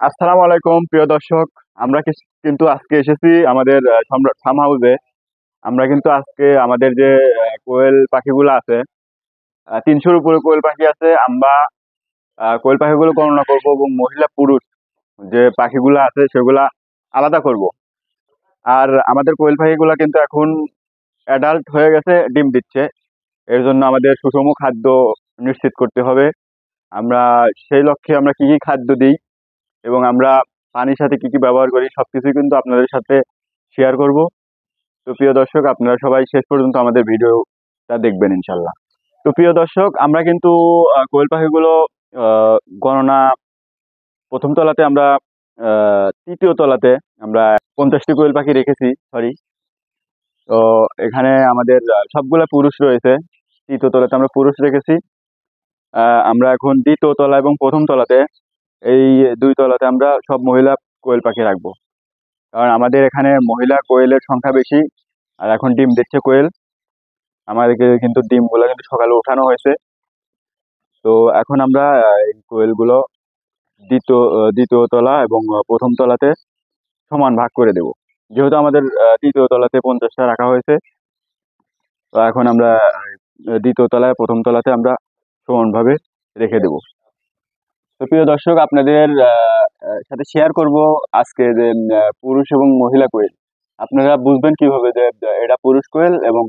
আসসালামু আলাইকুম প্রিয় দর্শক। আমরা কিন্তু আজকে এসেছি আমাদের সম্রাট ফার্ম হাউসে। আমরা কিন্তু আজকে আমাদের যে কোয়েল পাখিগুলো আছে, 300-র উপরে কোয়েল পাখি আছে। আমরা কোয়েল পাখিগুলো গণনা করব এবং মহিলা পুরুষ যে পাখিগুলো আছে সেগুলা আলাদা করব। আর আমাদের কোয়েল পাখিগুলো কিন্তু এখন অ্যাডাল্ট হয়ে গেছে, ডিম দিচ্ছে। এর জন্য আমাদের সুষম খাদ্য নিশ্চিত করতে হবে। আমরা সেই লক্ষ্যে আমরা কি কি খাদ্য দিই এবং আমরা পানির সাথে কি কি ব্যবহার করি সবকিছুই কিন্তু আপনাদের সাথে শেয়ার করব। তো প্রিয় দর্শক, আপনারা সবাই শেষ পর্যন্ত আমাদের ভিডিওটা দেখবেন ইনশাল্লাহ। তো প্রিয় দর্শক, আমরা কিন্তু কোয়েল পাখিগুলো আহ, গণনা প্রথম তলাতে আমরা তৃতীয় তলাতে আমরা 50টি কোয়েল পাখি রেখেছি, সরি। তো এখানে আমাদের সবগুলা পুরুষ রয়েছে। তৃতীয় তলাতে আমরা পুরুষ রেখেছি। আমরা এখন দ্বিতীয় তলা এবং প্রথম তলাতে, এই দুই তলাতে আমরা সব মহিলা কোয়েল পাখি রাখবো। কারণ আমাদের এখানে মহিলা কোয়েলের সংখ্যা বেশি। আর এখন ডিম দিচ্ছে কোয়েল। আমাদেরকে কিন্তু ডিমগুলো কিন্তু সকালে উঠানো হয়েছে। তো এখন আমরা এই কোয়েলগুলো দ্বিতীয় তলা এবং প্রথম তলাতে সমান ভাগ করে দেব। যেহেতু আমাদের তৃতীয় তলাতে 50টা রাখা হয়েছে, তো এখন আমরা দ্বিতীয় তলায় প্রথম তলাতে আমরা সমানভাবে রেখে দেব। তো প্রিয় দর্শক, আপনাদের সাথে শেয়ার করব আজকে যে পুরুষ এবং মহিলা কোয়েল। আপনারা বুঝবেন কিভাবে যে এটা পুরুষ কোয়েল এবং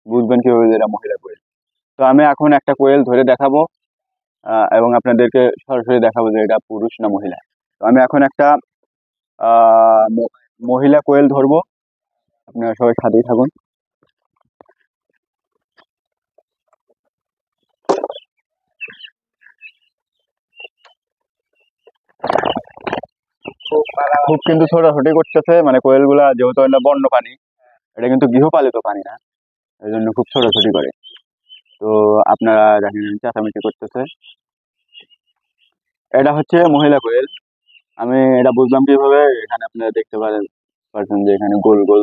বুঝবেন কিভাবে যে এটা মহিলা কোয়েল। তো আমি এখন একটা কোয়েল ধরে দেখাবো এবং আপনাদেরকে সরাসরি দেখাবো যে এটা পুরুষ না মহিলা। তো আমি এখন একটা মহিলা কোয়েল ধরবো। আপনারা সবাই সাথেই থাকুন। খুব কিন্তু ছোটাছুটি করতেছে, মানে কোয়েল গুলা যেহেতু এটা বন্য প্রাণী, এটা কিন্তু গৃহপালিত প্রাণী না, এই জন্য খুব ছোটাছুটি করে। তো আপনারা দেখেন চেঁচামেচি করতেছে। এটা হচ্ছে মহিলা কোয়েল। আমি এটা বুঝলাম কিভাবে, এখানে আপনারা দেখতে পারছেন যে এখানে গোল গোল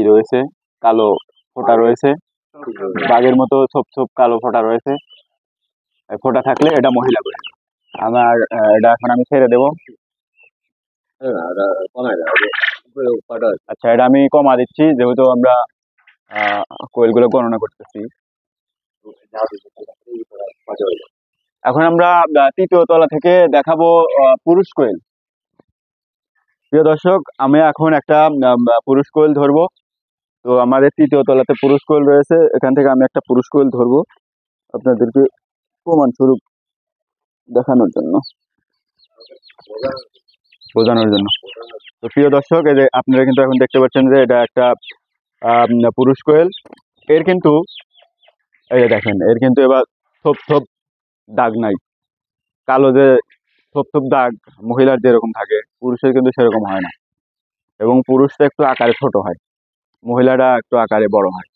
রয়েছে, কালো ফোঁটা রয়েছে, বাঘের মতো ছোপ ছোপ কালো ফোঁটা রয়েছে। এই ফোঁটা থাকলে এটা মহিলা কোয়েল। আমার এটা এখন আমি ছেড়ে দেবো। আচ্ছা, এটা আমি কমা দিচ্ছি যেহেতু আমরা কোয়েলগুলো গণনা করতেছি। এখন আমরা তৃতীয় তলা থেকে দেখাবো পুরুষ কোয়েল। প্রিয় দর্শক, আমি এখন একটা পুরুষ কোয়েল ধরবো। তো আমাদের তৃতীয় তলাতে পুরুষ কোয়েল রয়েছে, এখান থেকে আমি একটা পুরুষ কোয়েল ধরবো আপনাদেরকে প্রমাণ স্বরূপ দেখানোর জন্য, বোঝানোর জন্য। তো প্রিয় দর্শক, এই যে আপনারা কিন্তু এখন দেখতে পাচ্ছেন যে এটা একটা পুরুষ কোয়েল। এর কিন্তু এই যে দেখেন, এর কিন্তু এবার থোপ থোপ দাগ নাই। কালো যে থোপ থোপ দাগ মহিলার যেরকম থাকে, পুরুষের কিন্তু সেরকম হয় না। এবং পুরুষটা একটু আকারে ছোট হয়, মহিলাটা একটু আকারে বড় হয়।